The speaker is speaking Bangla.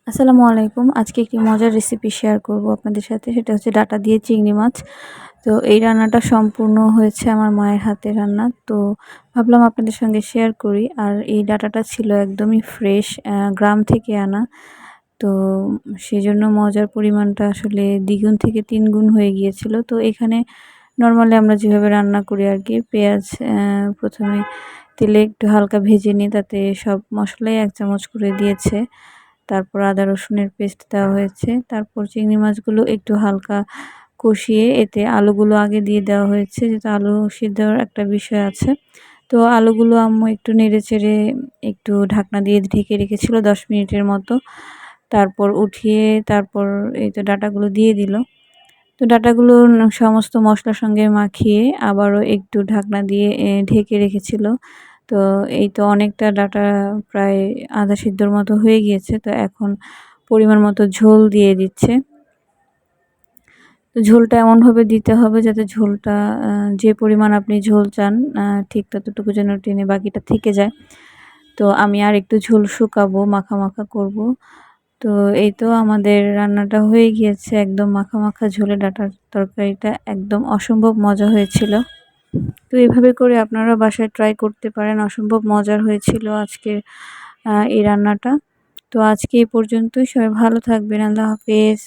আসসালামু আলাইকুম। আজকে একটি মজার রেসিপি শেয়ার করব আপনাদের সাথে। সেটা হচ্ছে ডাঁটা দিয়ে চিংড়ি মাছ। তো এই রান্নাটা সম্পূর্ণ হয়েছে আমার মায়ের হাতের রান্না। তো ভাবলাম আপনাদের সঙ্গে শেয়ার করি। আর এই ডাঁটাটা ছিল একদমই ফ্রেশ, গ্রাম থেকে আনা। তো সেজন্য মজার পরিমাণটা আসলে দ্বিগুণ থেকে ৩ গুণ হয়ে গিয়েছিল। তো এখানে নরমালি আমরা যেভাবে রান্না করি আরকি, পেঁয়াজ ১ম এ তেলে একটু হালকা ভেজে নিয়ে তাতে সব মসলাই ১ চামচ করে দিয়েছে। তারপর আদা রসুনের পেস্ট দেওয়া হয়েছে। তারপর চিংড়ি মাছগুলো একটু হালকা কষিয়ে এতে আলুগুলো আগে দিয়ে দেওয়া হয়েছে, যেহেতু আলু সিদ্ধর একটা বিষয় আছে। তো আলুগুলো আম্মু একটু নেড়েচেড়ে একটু ঢাকনা দিয়ে ঢেকে রেখেছিল ১০ মিনিটের মতো। তারপর উঠিয়ে তারপর এই তো ডাঁটাগুলো দিয়ে দিল। তো ডাঁটাগুলো সমস্ত মশলার সঙ্গে মাখিয়ে আবারও একটু ঢাকনা দিয়ে ঢেকে রেখেছিল। তো এই তো অনেকটা ডাঁটা প্রায় আধা সিদ্ধর মতো হয়ে গিয়েছে। তো এখন পরিমাণ মতো ঝোল দিয়ে দিচ্ছে। তো ঝোলটা এমনভাবে দিতে হবে যাতে ঝোলটা যে পরিমাণ আপনি ঝোল চান ঠিক ততটুকু যেন টেনে বাকিটা থেকে যায়। তো আমি আর একটু ঝোল শুকাবো, মাখা, মাখা করব। তো এই তো আমাদের রান্নাটা হয়ে গিয়েছে। একদম মাখা, মাখা ঝোলে ডাঁটার তরকারিটা একদম অসম্ভব মজা হয়েছিল। তো এভাবে করে আপনারা বাসায় ট্রাই করতে পারেন। অসম্ভব মজার হয়েছিল আজকের এই রান্নাটা। তো আজকে এই পর্যন্তই। সবাই ভালো থাকবেন। আল্লাহ হাফেজ।